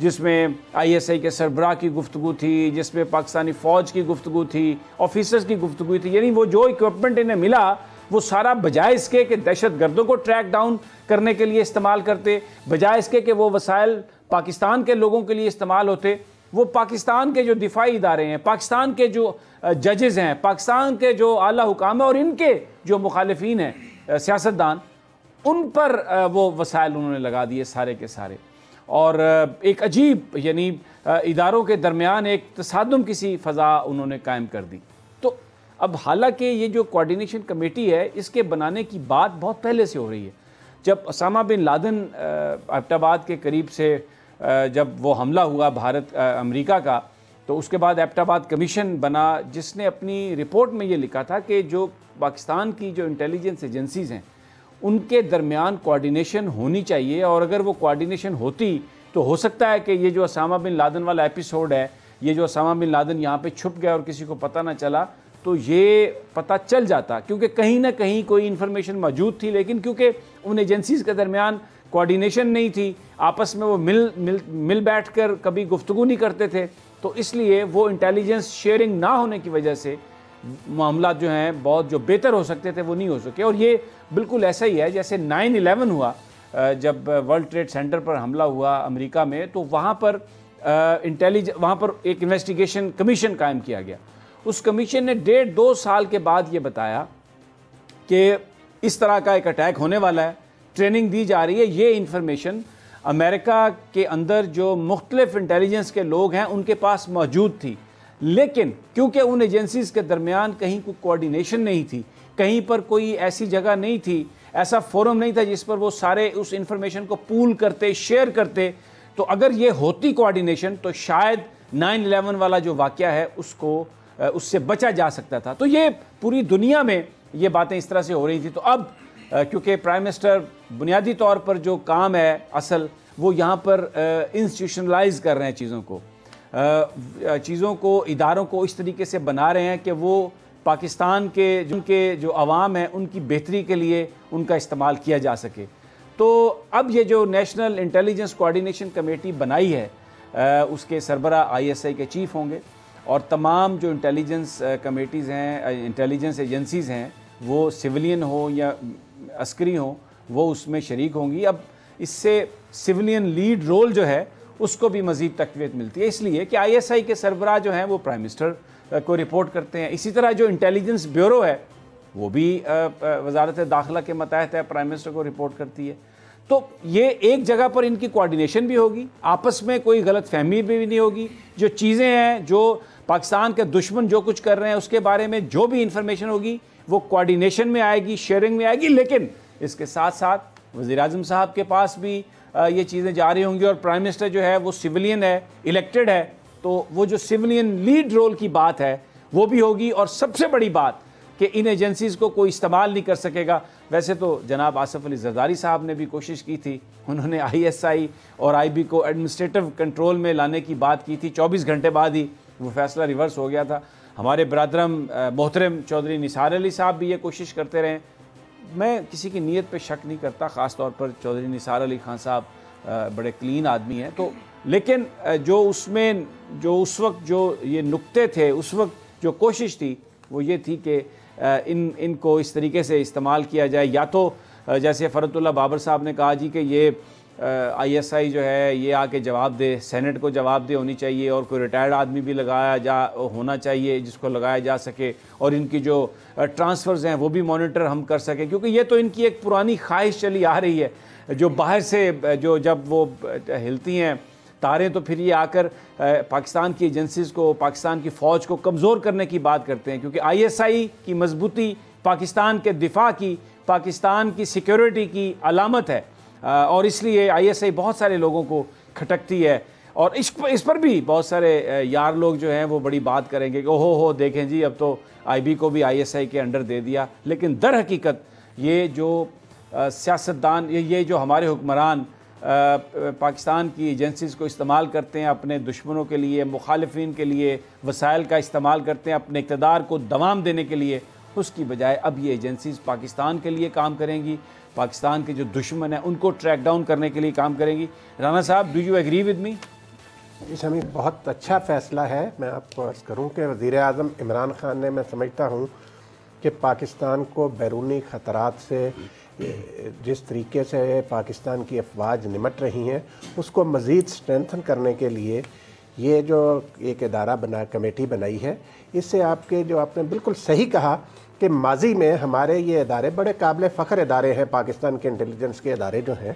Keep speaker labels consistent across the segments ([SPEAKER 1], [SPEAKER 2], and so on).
[SPEAKER 1] جس میں ISI کے سربراہ کی گفتگو تھی، جس میں پاکستانی فوج کی گفتگو تھی، آفیسرز کی گفتگو تھی. یعنی وہ جو اکوپمنٹ انہیں ملا وہ سارا بجائے اس کے کہ دہشت گردوں کو ٹریک ڈاؤن کرنے کے لیے استعمال کرتے، بجائے اس کے کہ وہ وسائل پاکستان کے لوگوں کے لیے استعمال ہوتے، وہ پاکستان کے جو دفاعی ادارے ہیں، پاکستان کے جو ججز ہیں، پاکستان کے جو اعلیٰ حکام ہیں اور ان کے جو مخالفین ہیں سیاستدان، ان پر وہ وسائل انہوں نے لگا دیے سارے کے سارے. اور ایک عجیب یعنی اداروں کے درمیان ایک تصادم کسی فضا انہوں نے قائم کر دی. تو اب حالانکہ یہ جو کوارڈینیشن کمیٹی ہے اس کے بنانے کی بات بہت پہلے سے ہو رہی ہے. جب اسامہ بن لادن ایبٹ آباد کے قریب سے جب وہ حملہ ہوا امریکہ کا، تو اس کے بعد ایبٹ آباد کمیشن بنا جس نے اپنی رپورٹ میں یہ لکھا تھا کہ جو پاکستان کی جو انٹیلیجنس ایجنسیز ہیں ان کے درمیان کوارڈینیشن ہونی چاہیے، اور اگر وہ کوارڈینیشن ہوتی تو ہو سکتا ہے کہ یہ جو اسامہ بن لادن والا ایپیسوڈ ہے، یہ جو اسامہ بن لادن یہاں پہ چھپ گیا اور کسی کو پتہ نہ چلا، تو یہ پتہ چل جاتا، کیونکہ کہیں نہ کہیں کوئی انفارمیشن موجود تھی. لیکن کیونکہ ان ایجنسیز کے درمیان کوارڈینیشن نہیں تھی، آپس میں وہ مل بیٹھ کر کبھی گفتگو نہیں کرتے تھے، تو اس لیے وہ انٹیلیجنس شیئرنگ نہ ہونے کی وجہ سے معاملات جو ہیں بہت جو بہتر ہو سکتے تھے وہ نہیں ہو سکے. اور یہ بالکل ایسا ہی ہے جیسے 9/11 ہوا، جب ورلڈ ٹریڈ سینٹر پر حملہ ہوا امریکہ میں، تو وہاں پر ایک انویسٹیگیشن کمیشن قائم کیا گیا. اس کمیشن نے 1.5-2 سال کے بعد یہ بتایا کہ اس طرح کا ایک اٹیک ہونے والا ہے، ٹریننگ دی جا رہی ہے. یہ انفارمیشن امریکہ کے اندر جو مختلف انٹیلیجنس کے لوگ ہیں ان کے پاس موجود تھی، لیکن کیونکہ ان ایجنسیز کے درمیان کہیں کوئی کوارڈینیشن نہیں تھی، کہیں پر کوئی ایسی جگہ نہیں تھی، ایسا فورم نہیں تھا جس پر وہ سارے اس انفارمیشن کو پول کرتے، شیئر کرتے، تو اگر یہ ہوتی کوارڈینیشن تو شاید 9/11 والا جو واقعہ ہے اس سے بچا جا سکتا تھا. تو یہ پوری دنیا میں یہ باتیں اس طرح سے ہو رہی تھی. تو اب کیونکہ پرائم منسٹر بنیادی طور پر جو کام ہے اصل وہ یہاں پر انسٹیٹیوشنلائز کر رہے ہیں چیزوں کو اداروں کو اس طریقے سے بنا رہے ہیں کہ وہ پاکستان کے جن کے جو عوام ہیں ان کی بہتری کے لیے ان کا استعمال کیا جا سکے. تو اب یہ جو نیشنل انٹیلیجنس کوارڈینیشن کمیٹی بنائی ہے اس کے سربراہ ISI کے چیف ہوں گے، اور تمام جو انٹیلیجنس کمیٹیز ہیں، انٹیلیجنس ایجنسیز ہیں، وہ سویلین ہوں یا عسکری ہوں، وہ اس میں شریک ہوں گی. اب اس سے سویلین لیڈ رول جو ہے اس کو بھی مزید تقویت ملتی ہے، اس لیے کہ ISI کے سربراہ جو ہیں وہ پرائم منسٹر کو رپورٹ کرتے ہیں. اسی طرح جو انٹیلیجنس بیورو ہے وہ بھی وزارت داخلہ کے ماتحت ہے، پرائم منسٹر کو رپورٹ کرتی ہے. تو یہ ایک جگہ پر ان کی کوارڈینیشن بھی ہوگی، آپس میں کوئی غلط فہمی بھی نہیں ہوگی. جو چیزیں ہیں، جو پاکستان کے دشمن جو کچھ کر رہے ہیں اس کے بارے میں جو بھی انفارمیشن ہوگی وہ کوارڈینیشن میں آئے گی، شیئرنگ میں آئے گی. لیکن اس کے ساتھ ساتھ وزیر اعظم صاحب کے پاس بھی یہ چیزیں جا رہی ہوں گی، اور پرائم منسٹر جو ہے وہ سویلین ہے، الیکٹڈ ہے، تو وہ جو سویلین لیڈ رول کی بات ہے وہ بھی ہوگی. اور سب سے بڑی بات کہ ان ایجنسیز کو کوئی استعمال نہیں کر سکے گا. ویسے تو جناب آصف علی زرداری صاحب نے بھی کوشش کی تھی، انہوں نے ISI اور IB کو ایڈمنسٹریٹو کنٹرول میں لانے کی بات کی تھی، 24 گھنٹے بعد ہی وہ فیصلہ ریورس ہو گیا تھا. ہمارے برادرم محترم چودھری نثار علی صاحب بھی یہ کوشش کرتے رہے. میں کسی کی نیت پہ شک نہیں کرتا، خاص طور پر چودھری نثار علی خان صاحب بڑے کلین آدمی ہیں. تو لیکن جو اس میں جو اس وقت جو یہ نقطے تھے، اس وقت جو کوشش تھی وہ یہ تھی کہ ان کو اس طریقے سے استعمال کیا جائے، یا تو جیسے فرت اللہ بابر صاحب نے کہا جی کہ یہ ISI جو ہے یہ آ کے جواب دے، سینٹ کو جواب دے ہونی چاہیے، اور کوئی ریٹائرڈ آدمی بھی ہونا چاہیے جس کو لگایا جا سکے، اور ان کی جو ٹرانسفرز ہیں وہ بھی مانیٹر ہم کر سکیں. کیونکہ یہ تو ان کی ایک پرانی خواہش چلی آ رہی ہے، جو باہر سے جب وہ ہلتی ہیں تاریں تو پھر یہ آ کر پاکستان کی ایجنسیز کو، پاکستان کی فوج کو کمزور کرنے کی بات کرتے ہیں. کیونکہ ISI کی مضبوطی پاکستان کے دفاع کی، پاکستان کی سیکیورٹی کی علامت ہے، اور اس لیے ISI بہت سارے لوگوں کو کھٹکتی ہے. اور اس پر بھی بہت سارے یار لوگ جو ہیں وہ بڑی بات کریں گے کہ ہو دیکھیں جی اب تو IB کو بھی ISI کے انڈر دے دیا. لیکن در حقیقت یہ جو سیاستدان، یہ جو ہمارے حکمران پاکستان کی ایجنسیز کو استعمال کرتے ہیں اپنے دشمنوں کے لیے، مخالفین کے لیے، وسائل کا استعمال کرتے ہیں اپنے اقتدار کو دوام دینے کے لیے، اس کی بجائے اب یہ ایجنسیز پاکستان کے لیے کام کریں گی، پاکستان کے جو دشمن ہیں ان کو ٹریک ڈاؤن کرنے کے لیے کام کریں گی. رانا صاحب، do you agree with me?
[SPEAKER 2] اس ہمیں بہت اچھا فیصلہ ہے. میں آپ کو عرض کروں کہ وزیر اعظم عمران خان نے، میں سمجھتا ہوں کہ پاکستان کو بیرونی خطرات سے جس طریقے سے پاکستان کی افواج نمٹ رہی ہیں اس کو مزید سٹرینتھن کرنے کے لیے یہ جو ایک ادارہ کمیٹی بنائی ہے، اس سے آپ نے بالکل صحیح کہا کہ ماضی میں ہمارے یہ ادارے بڑے قابل فخر ادارے ہیں، پاکستان کے انٹیلیجنس کے ادارے جو ہیں،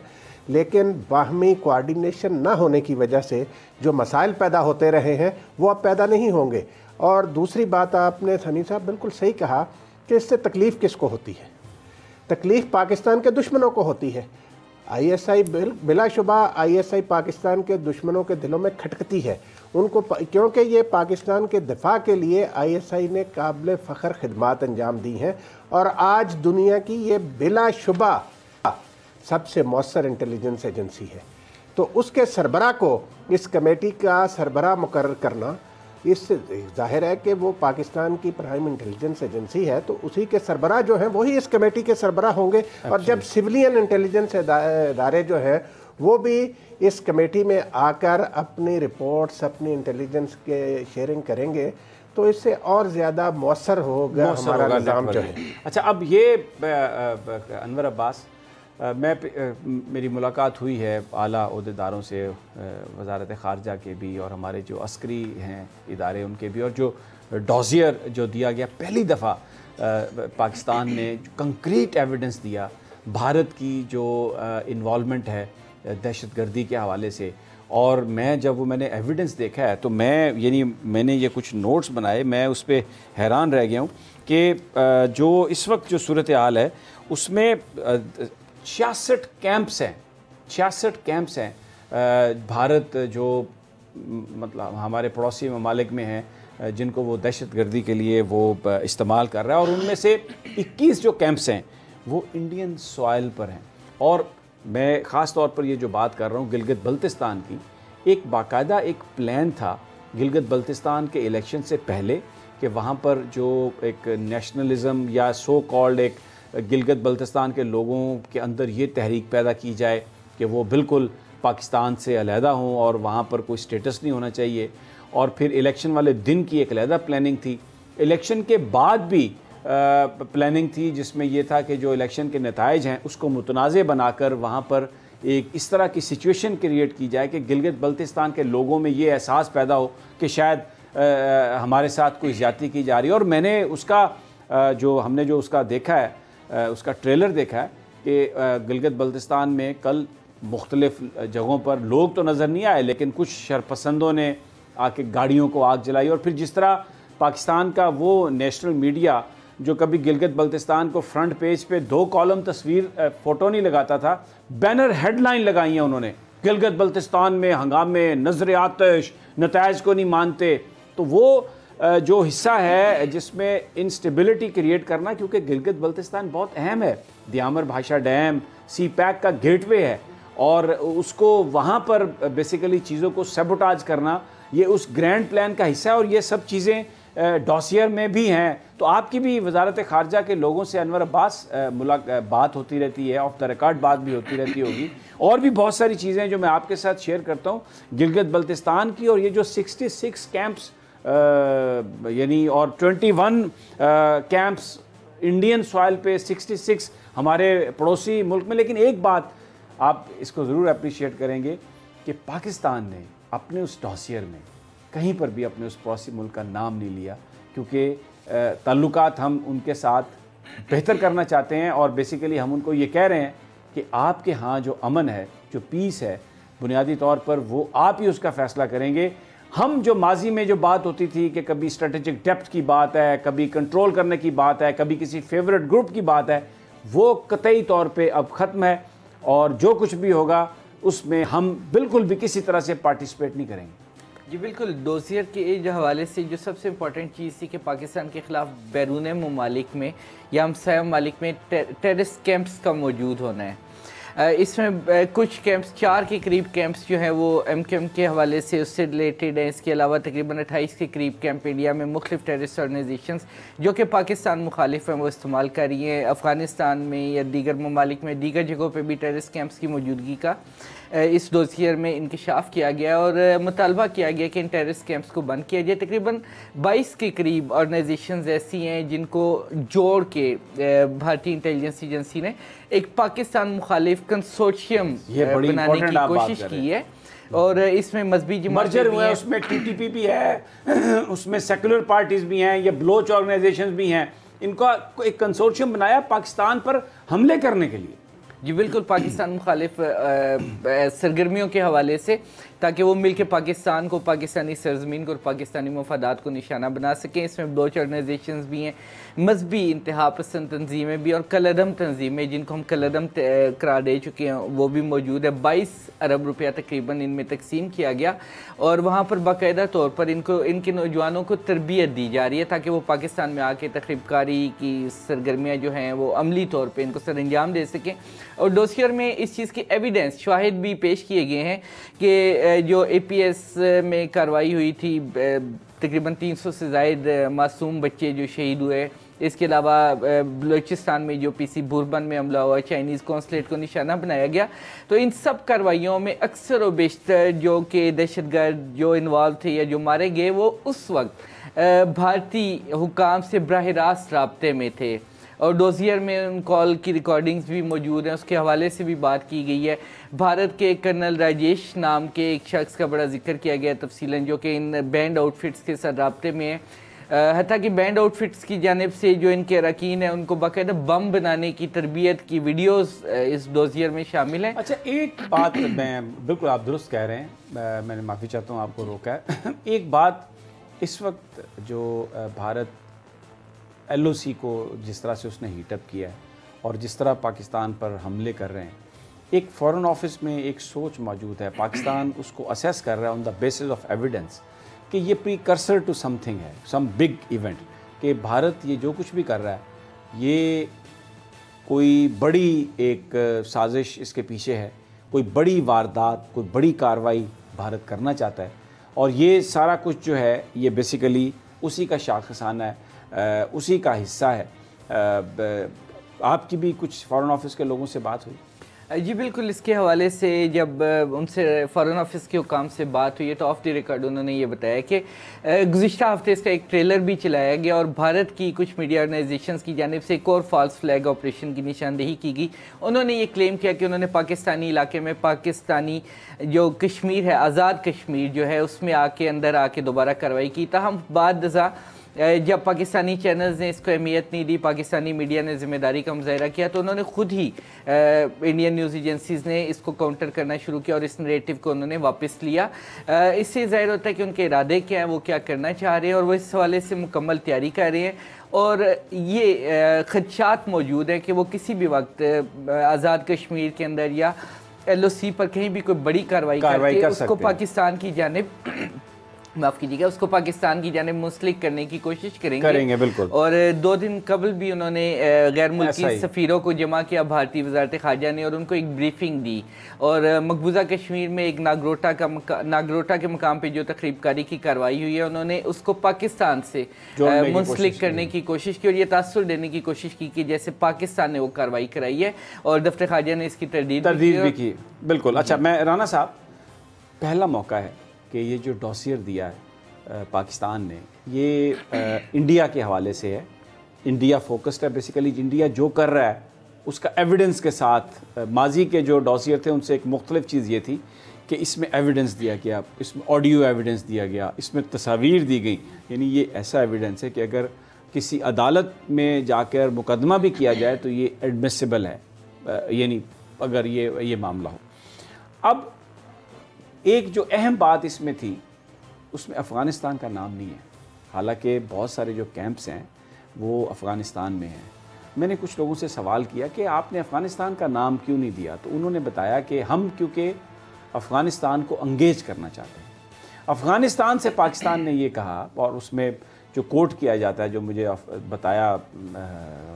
[SPEAKER 2] لیکن باہمی کوآرڈینیشن نہ ہونے کی وجہ سے جو مسائل پیدا ہوتے رہے ہیں وہ اب پیدا نہیں ہوں گے. اور دوسری بات آپ نے ثنی صاحب بالکل صحیح کہا کہ اس سے تکلیف کس کو ہوتی ہے؟ تکلیف پاکستان کے دشمنوں کو ہوتی ہے. آئی ایس آئی بلا شبہ آئی ایس آئی پاکستان کے دشمنوں کے دلوں میں کھٹکتی ہے ان کو، کیونکہ یہ پاکستان کے دفاع کے لیے آئی ایس آئی نے قابل فخر خدمات انجام دی ہیں، اور آج دنیا کی یہ بلا شبہ سب سے مؤثر انٹیلیجنس ایجنسی ہے. تو اس کے سربراہ کو اس کمیٹی کا سربراہ مقرر کرنا، اس سے ظاہر ہے کہ وہ پاکستان کی پرائم انٹیلیجنس ایجنسی ہے، تو اسی کے سربراہ جو ہیں وہی اس کمیٹی کے سربراہ ہوں گے. اور جب سویلین انٹیلیجنس ادارے جو ہیں وہ بھی اس کمیٹی میں آ کر اپنی رپورٹس، اپنی انٹیلیجنس کے شیئرنگ کریں گے، تو اس سے اور زیادہ مؤثر ہوگا ہمارا نظام جو ہے.
[SPEAKER 1] اچھا، اب یہ انور عباس، میری ملاقات ہوئی ہے اعلیٰ عہدیداروں سے، وزارت خارجہ کے بھی اور ہمارے جو عسکری ہیں ادارے ان کے بھی، اور جو ڈوزیئر جو دیا گیا پہلی دفعہ پاکستان نے کنکریٹ ایویڈنس دیا بھارت کی جو انوالومنٹ ہے دہشت گردی کے حوالے سے. اور جب میں نے ایویڈنس دیکھا ہے تو میں نے یہ کچھ نوٹس بنائے، میں اس پہ حیران رہ گیا ہوں کہ جو اس وقت جو صورتحال ہے اس میں 66 کیمپس ہیں بھارت جو مطلب ہمارے پڑوسی ممالک میں ہیں جن کو وہ دہشت گردی کے لیے وہ استعمال کر رہا ہے، اور ان میں سے 21 جو کیمپس ہیں وہ انڈین سوائل پر ہیں. اور میں خاص طور پر یہ جو بات کر رہا ہوں گلگت بلتستان کی، ایک باقاعدہ ایک پلان تھا گلگت بلتستان کے الیکشن سے پہلے کہ وہاں پر جو ایک نیشنلزم یا سو کالڈ ایک گلگت بلتستان کے لوگوں کے اندر یہ تحریک پیدا کی جائے کہ وہ بالکل پاکستان سے علیحدہ ہوں اور وہاں پر کوئی سٹیٹس نہیں ہونا چاہیے. اور پھر الیکشن والے دن کی ایک علیحدہ پلاننگ تھی، الیکشن کے بعد بھی پلاننگ تھی جس میں یہ تھا کہ جو الیکشن کے نتائج ہیں اس کو متنازع بنا کر وہاں پر ایک اس طرح کی سچویشن کریٹ کی جائے کہ گلگت بلتستان کے لوگوں میں یہ احساس پیدا ہو کہ شاید ہمارے ساتھ کوئی زیادتی کی جا رہی ہے. اور میں نے اس کا ہم نے جو اس کا دیکھا ہے، اس کا ٹریلر دیکھا ہے کہ گلگت بلتستان میں کل مختلف جگہوں پر لوگ تو نظر نہیں آئے لیکن کچھ شرپسندوں نے آ کے گاڑیوں کو آگ جلائی. اور پھر جس طرح پاکستان کا وہ نیشنل میڈیا جو کبھی گلگت بلتستان کو فرنٹ پیج پہ 2 کالم تصویر فوٹو نہیں لگاتا تھا، بینر ہیڈ لائن لگائی ہیں انہوں نے، گلگت بلتستان میں ہنگامے، نظر آتش، نتائج کو نہیں مانتے. تو وہ جو حصہ ہے جس میں انسٹیبلٹی کریٹ کرنا، کیونکہ گلگت بلتستان بہت اہم ہے، دیامر بھاشا ڈیم سی پیک کا گیٹ وے ہے، اور اس کو وہاں پر بیسیکلی چیزوں کو سیبوٹاج کرنا یہ اس گرینڈ پلان کا حصہ ہے. اور یہ سب چیزیں ڈوسیئر میں بھی ہیں. تو آپ کی بھی وزارت خارجہ کے لوگوں سے انور عباس بات ہوتی رہتی ہے، آف دا ریکارڈ بات بھی ہوتی رہتی ہوگی، اور بھی بہت ساری چیزیں جو میں آپ کے ساتھ شیئر کرتا ہوں گلگت بلتستان کی. اور یہ جو 66 کیمپس اور 21 کیمپس انڈین سوائل پہ، 66 ہمارے پڑوسی ملک میں. لیکن ایک بات آپ اس کو ضرور اپریشیٹ کریں گے کہ پاکستان نے اپنے اس ڈوسیئر میں کہیں پر بھی اپنے اس پڑوسی ملک کا نام نہیں لیا، کیونکہ تعلقات ہم ان کے ساتھ بہتر کرنا چاہتے ہیں. اور بیسیکلی ہم ان کو یہ کہہ رہے ہیں کہ آپ کے ہاں جو امن ہے، جو پیس ہے، بنیادی طور پر وہ آپ ہی اس کا فیصلہ کریں گے. ہم جو ماضی میں جو بات ہوتی تھی کہ کبھی اسٹریٹجک ڈیپتھ کی بات ہے، کبھی کنٹرول کرنے کی بات ہے، کبھی کسی فیورٹ گروپ کی بات ہے، وہ قطعی طور پہ اب ختم ہے. اور جو کچھ بھی ہوگا اس میں ہم بالکل بھی کسی طرح سے پارٹیسپیٹ نہیں کریں گے.
[SPEAKER 3] جی بالکل، ڈوزیئر کے جو حوالے سے جو سب سے امپورٹنٹ چیز تھی کہ پاکستان کے خلاف بیرون ممالک میں یا ہمسایہ ممالک میں ٹیررسٹ کیمپس کا موجود ہونا ہے. اس میں کچھ کیمپس 4 کے قریب کیمپس جو ہیں وہ ایم کیو ایم کے حوالے سے اس سے ریلیٹڈ ہیں. اس کے علاوہ تقریباً 28 کے قریب کیمپ انڈیا میں مختلف ٹیررسٹ آرگنائزیشنز جو کہ پاکستان مخالف ہیں وہ استعمال کر رہی ہیں. افغانستان میں یا دیگر ممالک میں دیگر جگہوں پہ بھی ٹیررسٹ کیمپس کی موجودگی کا اس ڈوسیئر میں انکشاف کیا گیا اور مطالبہ کیا گیا کہ ان ٹیررسٹ کیمپس کو بند کیا جائے. تقریباً 22 کے قریب آرگنائزیشنز ایسی ہیں جن کو جوڑ کے بھارتی انٹیلیجنس ایجنسی نے ایک پاکستان مخالف کنسورشیم بنانے کی کوشش کی ہے. اور اس میں مذہبی
[SPEAKER 1] مرجر ہوئے ہیں, اس میں ٹی ٹی پی بھی ہے, اس میں سیکولر پارٹیز بھی ہیں, یہ بلوچ آرگنائزیشنز بھی ہیں. ان کا ایک کنسورشیم بنایا پاکستان پر حملے کرنے کے لیے.
[SPEAKER 3] جی بالکل, پاکستان مخالف سرگرمیوں کے حوالے سے, تاکہ وہ مل کے پاکستان کو, پاکستانی سرزمین کو اور پاکستانی مفادات کو نشانہ بنا سکیں. اس میں بلوچ آرگنائزیشنز بھی ہیں, مذہبی انتہا پسند تنظیمیں بھی, اور کلعدم تنظیمیں جن کو ہم کلعدم قرار دے چکے ہیں وہ بھی موجود ہے. 22 ارب روپیہ تقریباً ان میں تقسیم کیا گیا اور وہاں پر باقاعدہ طور پر ان کے نوجوانوں کو تربیت دی جا رہی ہے تاکہ وہ پاکستان میں آ کے تخریب کاری کی سرگرمیاں جو ہیں وہ عملی طور پہ ان کو سر انجام دے سکیں. اور ڈوسیئر میں اس چیز کی ایویڈنس, شواہد بھی پیش کیے گئے ہیں کہ جو اے پی ایس میں کارروائی ہوئی تھی, تقریباً 300 سے زائد معصوم بچے جو شہید ہوئے. اس کے علاوہ بلوچستان میں جو پی سی بوربن میں حملہ ہوا, چائنیز قونصلیٹ کو نشانہ بنایا گیا. تو ان سب کارروائیوں میں اکثر و بیشتر جو کہ دہشت گرد جو انوالو تھے یا جو مارے گئے وہ اس وقت بھارتی حکام سے براہ راست رابطے میں تھے. اور ڈوزیئر میں ان کال کی ریکارڈنگز بھی موجود ہیں, اس کے حوالے سے بھی بات کی گئی ہے. بھارت کے کرنل راجیش نام کے ایک شخص کا بڑا ذکر کیا گیا تفصیلاً, جو کہ ان بینڈ آؤٹ فٹس کے ساتھ رابطے میں ہیں. حتیٰ کہ بینڈ آؤٹ فٹس کی جانب سے جو ان کے اراکین ہیں ان کو باقاعدہ بم بنانے کی تربیت کی ویڈیوز اس ڈوزیئر میں شامل ہیں.
[SPEAKER 1] اچھا, ایک بات میں بالکل آپ درست کہہ رہے ہیں, میں نے معافی چاہتا ہوں آپ کو روکا ہے. ایک بات, اس وقت جو بھارت ایل او سی کو جس طرح سے اس نے ہیٹ اپ کیا ہے اور جس طرح پاکستان پر حملے کر رہے ہیں, ایک فورن آفس میں ایک سوچ موجود ہے. پاکستان اس کو اسیس کر رہا ہے آن دا بیسس آف ایویڈنس کہ یہ پری کرسر ٹو سم تھنگ ہے, سم بگ ایونٹ, کہ بھارت یہ جو کچھ بھی کر رہا ہے یہ کوئی بڑی ایک سازش اس کے پیچھے ہے, کوئی بڑی واردات, کوئی بڑی کارروائی بھارت کرنا چاہتا ہے. اور یہ سارا کچھ جو ہے یہ بیسیکلی اسی کا شاخسانہ ہے, اسی کا حصہ ہے. آپ کی بھی کچھ فارن آفس کے لوگوں سے بات ہوئی؟
[SPEAKER 3] جی بالکل, اس کے حوالے سے جب ان سے فارن آفس کے حکام سے بات ہوئی ہے تو آف دی ریکارڈ انہوں نے یہ بتایا کہ گزشتہ ہفتے اس کا ایک ٹریلر بھی چلایا گیا اور بھارت کی کچھ میڈیا آرگنائزیشنز کی جانب سے ایک اور فالس فلیگ آپریشن کی نشاندہی کی گئی. انہوں نے یہ کلیم کیا کہ انہوں نے پاکستانی علاقے میں پاکستانی جو کشمیر ہے, آزاد کشمیر جو ہے, اس میں اندر آ کے دوبارہ کارروائی کی. تاہم بعد ازاں جب پاکستانی چینلز نے اس کو اہمیت نہیں دی, پاکستانی میڈیا نے ذمہ داری کا مظاہرہ کیا, تو انہوں نے خود ہی انڈین نیوز ایجنسیز نے اس کو کاؤنٹر کرنا شروع کیا اور اس نریٹو کو انہوں نے واپس لیا. اس سے ظاہر ہوتا ہے کہ ان کے ارادے کیا ہیں, وہ کیا کرنا چاہ رہے ہیں اور وہ اس حوالے سے مکمل تیاری کر رہے ہیں. اور یہ خدشات موجود ہیں کہ وہ کسی بھی وقت آزاد کشمیر کے اندر یا ایل او سی پر کہیں بھی کوئی بڑی کارروائی کر کے اس کو پاکستان کی جانب معاف کیجیے گا, اس کو پاکستان کی جانب منسلک کرنے کی کوشش کریں گے.
[SPEAKER 1] بالکل.
[SPEAKER 3] اور 2 دن قبل بھی انہوں نے غیر ملکی سفیروں کو جمع کیا بھارتی وزارت خارجہ نے اور ان کو ایک بریفنگ دی. اور مقبوضہ کشمیر میں ایک ناگروٹا کے مقام پہ جو تخریب کاری کی کارروائی ہوئی ہے, انہوں نے اس کو پاکستان سے منسلک کرنے کی کوشش کی اور یہ تاثر دینے کی کوشش کی کہ جیسے پاکستان نے وہ کارروائی کرائی ہے, اور دفتر خارجہ نے اس کی تردید
[SPEAKER 1] بھی کی. بالکل. اچھا, میں رانا صاحب, پہلا موقع ہے کہ یہ جو ڈوسیئر دیا ہے پاکستان نے, یہ انڈیا کے حوالے سے ہے, انڈیا فوکسڈ ہے بیسیکلی. انڈیا جو کر رہا ہے اس کا ایویڈنس کے ساتھ, ماضی کے جو ڈوسیئر تھے ان سے ایک مختلف چیز یہ تھی کہ اس میں ایویڈنس دیا گیا, اس میں آڈیو ایویڈنس دیا گیا, اس میں تصاویر دی گئی. یعنی یہ ایسا ایویڈنس ہے کہ اگر کسی عدالت میں جا کر مقدمہ بھی کیا جائے تو یہ ایڈمیسیبل ہے, یعنی اگر یہ معاملہ ہو. اب ایک جو اہم بات اس میں تھی, اس میں افغانستان کا نام نہیں ہے, حالانکہ بہت سارے جو کیمپس ہیں وہ افغانستان میں ہیں. میں نے کچھ لوگوں سے سوال کیا کہ آپ نے افغانستان کا نام کیوں نہیں دیا, تو انہوں نے بتایا کہ ہم کیونکہ افغانستان کو انگیج کرنا چاہتے ہیں. افغانستان سے پاکستان نے یہ کہا, اور اس میں جو کوٹ کیا جاتا ہے, جو مجھے بتایا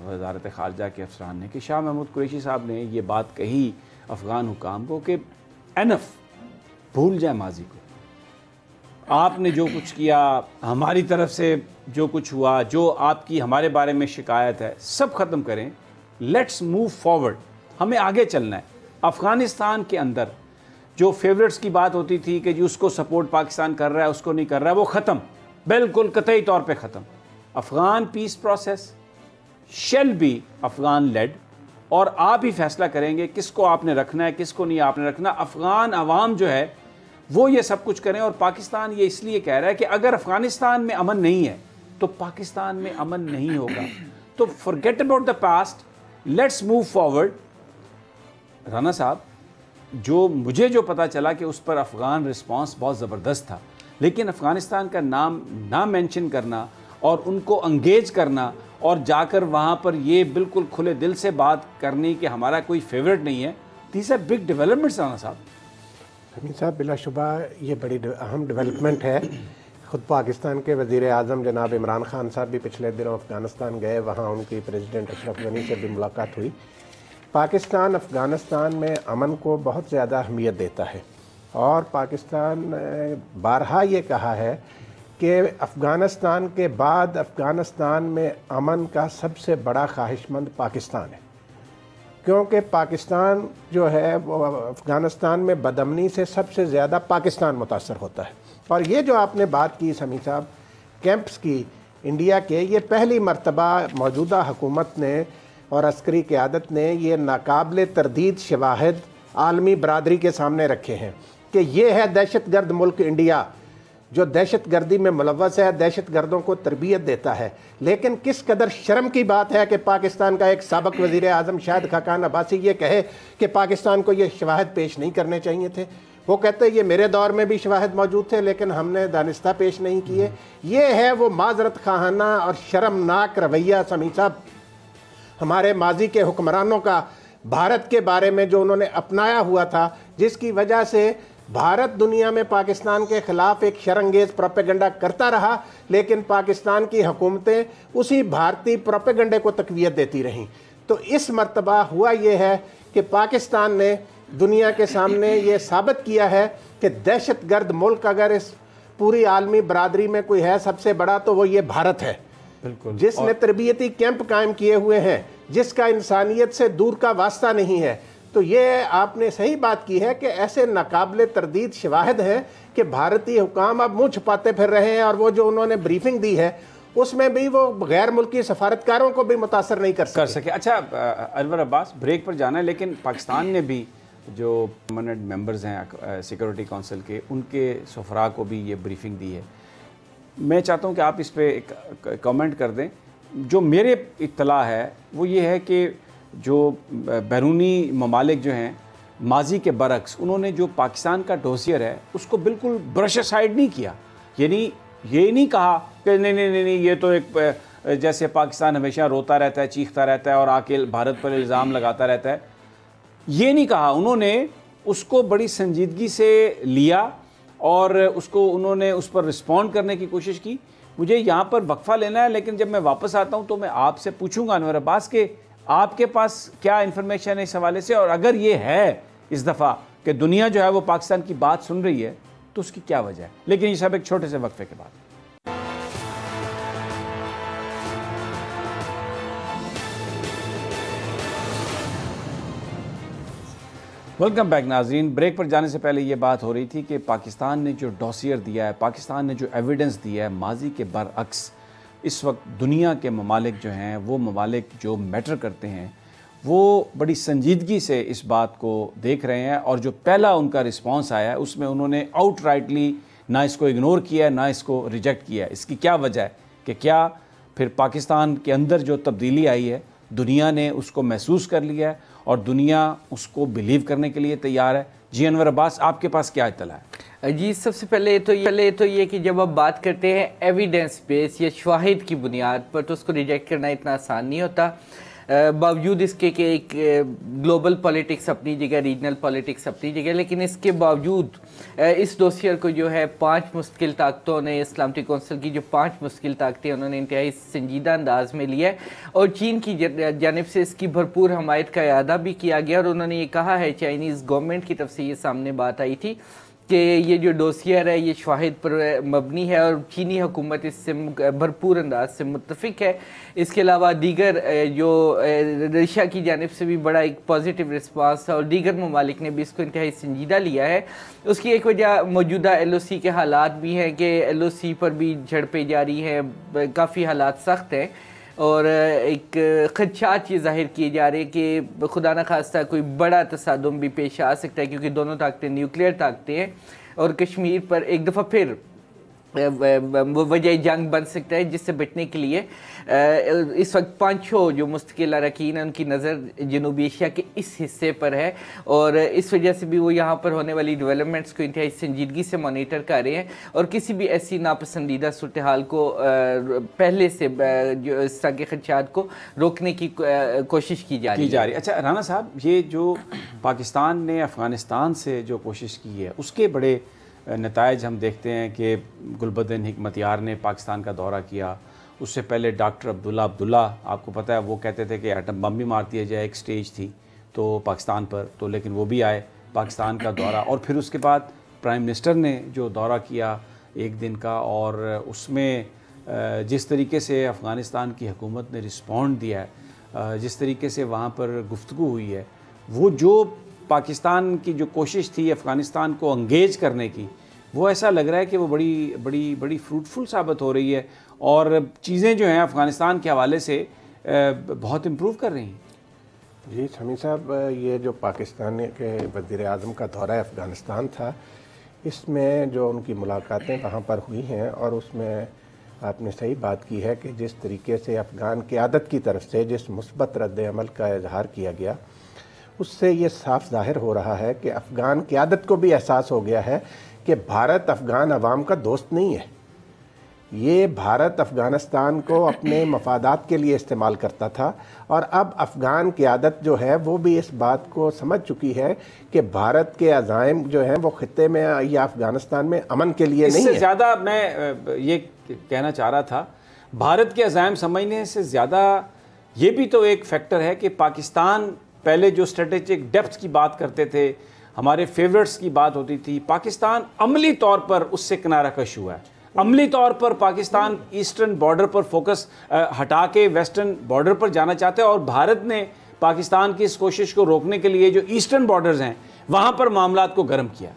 [SPEAKER 1] وزارت خارجہ کے افسران نے, کہ شاہ محمود قریشی صاحب نے یہ بات کہی افغان حکام کو کہ اینف, بھول جائیں ماضی کو, آپ نے جو کچھ کیا, ہماری طرف سے جو کچھ ہوا, جو آپ کی ہمارے بارے میں شکایت ہے, سب ختم کریں, لیٹس موو فارورڈ, ہمیں آگے چلنا ہے. افغانستان کے اندر جو فیورٹس کی بات ہوتی تھی کہ جی اس کو سپورٹ پاکستان کر رہا ہے اس کو نہیں کر رہا ہے، وہ ختم، بالکل قطعی طور پہ ختم. Afghan peace process shall be Afghan led, اور آپ ہی فیصلہ کریں گے کس کو آپ نے رکھنا ہے کس کو نہیں آپ نے رکھنا. افغان عوام جو ہے وہ یہ سب کچھ کریں، اور پاکستان یہ اس لیے کہہ رہا ہے کہ اگر افغانستان میں امن نہیں ہے تو پاکستان میں امن نہیں ہوگا. تو forget about the past, let's move forward. Rana صاحب، مجھے جو پتا چلا کہ اس پر افغان رسپانس بہت زبردست تھا، لیکن افغانستان کا نام نہ مینشن کرنا اور ان کو انگیج کرنا اور جا کر وہاں پر یہ بالکل کھلے دل سے بات کرنی کہ ہمارا کوئی فیورٹ نہیں ہے، these are big developments. Rana صاحب،
[SPEAKER 2] امین صاحب، بلا شبہ یہ بڑی اہم ڈیولپمنٹ ہے. خود پاکستان کے وزیر اعظم جناب عمران خان صاحب بھی پچھلے دنوں افغانستان گئے، وہاں ان کی پریزیڈنٹ اشرف غنی سے بھی ملاقات ہوئی. پاکستان افغانستان میں امن کو بہت زیادہ اہمیت دیتا ہے، اور پاکستان بارہا یہ کہا ہے کہ افغانستان کے بعد افغانستان میں امن کا سب سے بڑا خواہش مند پاکستان ہے، کیونکہ پاکستان جو ہے وہ افغانستان میں بدامنی سے سب سے زیادہ پاکستان متاثر ہوتا ہے. اور یہ جو آپ نے بات کی سمیع صاحب کیمپس کی انڈیا کے، یہ پہلی مرتبہ موجودہ حکومت نے اور عسکری قیادت نے یہ ناقابل تردید شواہد عالمی برادری کے سامنے رکھے ہیں کہ یہ ہے دہشت گرد ملک انڈیا، جو دہشت گردی میں ملوث ہے، دہشت گردوں کو تربیت دیتا ہے. لیکن کس قدر شرم کی بات ہے کہ پاکستان کا ایک سابق وزیر اعظم شاہد خاقان عباسی یہ کہے کہ پاکستان کو یہ شواہد پیش نہیں کرنے چاہیے تھے. وہ کہتے ہیں یہ میرے دور میں بھی شواہد موجود تھے لیکن ہم نے دانستہ پیش نہیں کیے. یہ ہے وہ معذرت خواہانہ اور شرمناک رویہ سمیع صاحب ہمارے ماضی کے حکمرانوں کا بھارت کے بارے میں جو انہوں نے اپنایا ہوا تھا، جس کی وجہ سے بھارت دنیا میں پاکستان کے خلاف ایک شرانگیز پروپیگنڈا کرتا رہا، لیکن پاکستان کی حکومتیں اسی بھارتی پروپیگنڈے کو تقویت دیتی رہیں. تو اس مرتبہ ہوا یہ ہے کہ پاکستان نے دنیا کے سامنے یہ ثابت کیا ہے کہ دہشت گرد ملک اگر اس پوری عالمی برادری میں کوئی ہے سب سے بڑا تو وہ یہ بھارت ہے،
[SPEAKER 1] بالکل،
[SPEAKER 2] جس نے تربیتی کیمپ قائم کیے ہوئے ہیں، جس کا انسانیت سے دور کا واسطہ نہیں ہے. تو یہ آپ نے صحیح بات کی ہے کہ ایسے ناقابل تردید شواہد ہیں کہ بھارتی حکام اب منہ چھپاتے پھر رہے ہیں، اور وہ جو انہوں نے بریفنگ دی ہے اس میں بھی وہ غیر ملکی سفارتکاروں کو بھی متاثر نہیں کر سکے.
[SPEAKER 1] اچھا انور عباس، بریک پر جانا ہے، لیکن پاکستان نے بھی جو پرماننٹ ممبرز ہیں سیکورٹی کونسل کے، ان کے سفراء کو بھی یہ بریفنگ دی ہے. میں چاہتا ہوں کہ آپ اس پہ ایک کامنٹ کر دیں. جو میرے اطلاع ہے وہ یہ ہے کہ جو بیرونی ممالک جو ہیں ماضی کے برعکس، انہوں نے جو پاکستان کا ڈوسیئر ہے اس کو بالکل برش اسائیڈ نہیں کیا. یعنی یہ نہیں کہا کہ نہیں یہ تو ایک جیسے پاکستان ہمیشہ روتا رہتا ہے، چیختا رہتا ہے اور آ کے بھارت پر الزام لگاتا رہتا ہے، یہ نہیں کہا. انہوں نے اس کو بڑی سنجیدگی سے لیا اور اس کو انہوں نے اس پر رسپونڈ کرنے کی کوشش کی. مجھے یہاں پر وقفہ لینا ہے، لیکن جب میں واپس آتا ہوں تو میں آپ سے پوچھوں گا انور عباس کہ آپ کے پاس کیا انفارمیشن ہے اس حوالے سے، اور اگر یہ ہے اس دفعہ کہ دنیا جو ہے وہ پاکستان کی بات سن رہی ہے تو اس کی کیا وجہ ہے. لیکن یہ سب ایک چھوٹے سے وقفے کے بعد. ویلکم بیک ناظرین. بریک پر جانے سے پہلے یہ بات ہو رہی تھی کہ پاکستان نے جو ڈوسیئر دیا ہے، پاکستان نے جو ایویڈنس دیا ہے ماضی کے برعکس، اس وقت دنیا کے ممالک جو ہیں، وہ ممالک جو میٹر کرتے ہیں، وہ بڑی سنجیدگی سے اس بات کو دیکھ رہے ہیں. اور جو پہلا ان کا رسپانس آیا ہے اس میں انہوں نے آؤٹ رائٹلی نہ اس کو اگنور کیا ہے نہ اس کو ریجیکٹ کیا ہے. اس کی کیا وجہ ہے کہ کیا پھر پاکستان کے اندر جو تبدیلی آئی ہے دنیا نے اس کو محسوس کر لیا ہے اور دنیا اس کو بلیو کرنے کے لیے تیار ہے. جی انور عباس، آپ کے پاس کیا اطلاع ہے؟
[SPEAKER 3] جی سب سے پہلے تو یہ کہ جب آپ بات کرتے ہیں ایویڈنس بیس یا شواہد کی بنیاد پر تو اس کو ریجیکٹ کرنا اتنا آسان نہیں ہوتا. باوجود اس کے کہ ایک گلوبل پولیٹکس اپنی جگہ، ریجنل پولیٹکس اپنی جگہ، لیکن اس کے باوجود اس ڈوسیئر کو جو ہے 5 مستقل طاقتوں نے، سلامتی کونسل کی جو 5 مستقل طاقتیں انہوں نے انتہائی سنجیدہ انداز میں لیا ہے، اور چین کی جانب سے اس کی بھرپور حمایت کا اعادہ بھی کیا گیا. اور انہوں نے یہ کہا ہے، چائنیز گورنمنٹ کی طرف سے یہ سامنے بات آئی تھی کہ یہ جو ڈوسیئر ہے یہ شواہد پر مبنی ہے اور چینی حکومت اس سے بھرپور انداز سے متفق ہے. اس کے علاوہ دیگر جو رشیا کی جانب سے بھی بڑا ایک پازیٹیو رسپانس تھا اور دیگر ممالک نے بھی اس کو انتہائی سنجیدہ لیا ہے. اس کی ایک وجہ موجودہ ایل او سی کے حالات بھی ہیں کہ ایل او سی پر بھی جھڑپیں جاری ہیں, کافی حالات سخت ہیں اور ایک خدشات یہ ظاہر کیے جا رہے ہیں کہ خدا نخواستہ کوئی بڑا تصادم بھی پیش آ سکتا ہے کیونکہ دونوں طاقتیں نیوکلیئر طاقتیں ہیں اور کشمیر پر ایک دفعہ پھر وجہ جنگ بن سکتا ہے, جس سے بچنے کے لیے اس وقت پانچوں جو مستقل اراکین ہیں ان کی نظر جنوبی ایشیا کے اس حصے پر ہے اور اس وجہ سے بھی وہ یہاں پر ہونے والی ڈیولپمنٹس کو انتہائی سنجیدگی سے مانیٹر کر رہے ہیں اور کسی بھی ایسی ناپسندیدہ صورتحال کو پہلے سے جو اس طرح کے خدشات کو روکنے کی کوشش کی جا رہی ہے.
[SPEAKER 1] اچھا رانا صاحب, یہ جو پاکستان نے افغانستان سے جو کوشش کی ہے اس کے بڑے نتائج ہم دیکھتے ہیں کہ گلبدین حکمتیار نے پاکستان کا دورہ کیا, اس سے پہلے ڈاکٹر عبداللہ آپ کو پتہ ہے وہ کہتے تھے کہ ایٹم بم بھی مار دیا جائے, ایک سٹیج تھی تو پاکستان پر, تو لیکن وہ بھی آئے پاکستان کا دورہ. اور پھر اس کے بعد پرائم منسٹر نے جو دورہ کیا ایک دن کا اور اس میں جس طریقے سے افغانستان کی حکومت نے رسپونڈ دیا ہے, جس طریقے سے وہاں پر گفتگو ہوئی ہے, وہ جو پاکستان کی جو کوشش تھی افغانستان کو انگیج کرنے کی, وہ ایسا لگ رہا ہے کہ وہ بڑی بڑی بڑی فروٹفل ثابت ہو رہی ہے اور چیزیں جو ہیں افغانستان کے حوالے سے بہت امپروو کر رہی ہیں.
[SPEAKER 2] جی سمیع صاحب, یہ جو پاکستان کے وزیر اعظم کا دورہ افغانستان تھا, اس میں جو ان کی ملاقاتیں وہاں پر ہوئی ہیں اور اس میں آپ نے صحیح بات کی ہے کہ جس طریقے سے افغان قیادت کی طرف سے جس مثبت رد عمل کا اظہار کیا گیا, اس سے یہ صاف ظاہر ہو رہا ہے کہ افغان قیادت کو بھی احساس ہو گیا ہے کہ بھارت افغان عوام کا دوست نہیں ہے. یہ بھارت افغانستان کو اپنے مفادات کے لیے استعمال کرتا تھا اور اب افغان قیادت جو ہے وہ بھی اس بات کو سمجھ چکی ہے کہ بھارت کے عزائم جو ہیں وہ خطے میں یا افغانستان میں امن کے لیے نہیں ہے.
[SPEAKER 1] اس سے زیادہ میں یہ کہنا چاہ رہا تھا, بھارت کے عزائم سمجھنے سے زیادہ یہ بھی تو ایک فیکٹر ہے کہ پاکستان پہلے جو اسٹریٹجک ڈیپتھ کی بات کرتے تھے, ہمارے فیورٹس کی بات ہوتی تھی, پاکستان عملی طور پر اس سے کنارہ کش ہوا ہے. عملی طور پر پاکستان ایسٹرن بارڈر پر فوکس ہٹا کے ویسٹرن بارڈر پر جانا چاہتے ہیں اور بھارت نے پاکستان کی اس کوشش کو روکنے کے لیے جو ایسٹرن بارڈرز ہیں وہاں پر معاملات کو گرم کیا.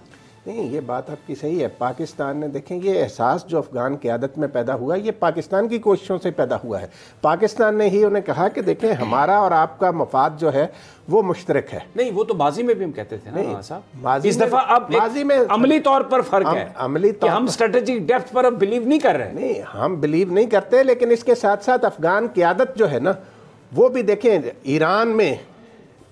[SPEAKER 2] نہیں, یہ بات آپ کی صحیح ہے. پاکستان نے دیکھیں یہ احساس جو افغان قیادت میں پیدا ہوا یہ پاکستان کی کوششوں سے پیدا ہوا ہے. پاکستان نے ہی انہیں کہا کہ دیکھیں ہمارا اور آپ کا مفاد جو ہے وہ مشترک ہے.
[SPEAKER 1] نہیں, وہ تو ماضی میں بھی ہم کہتے تھے نا صاحب,
[SPEAKER 2] اس
[SPEAKER 1] دفعہ اب ماضی میں عملی طور پر فرق ہے,
[SPEAKER 2] عملی طور
[SPEAKER 1] ہم اسٹریٹجک ڈیپتھ پر اب بلیو نہیں کر رہے.
[SPEAKER 2] نہیں, ہم بلیو نہیں کرتے, لیکن اس کے ساتھ ساتھ افغان قیادت جو ہے نا وہ بھی دیکھیں, ایران میں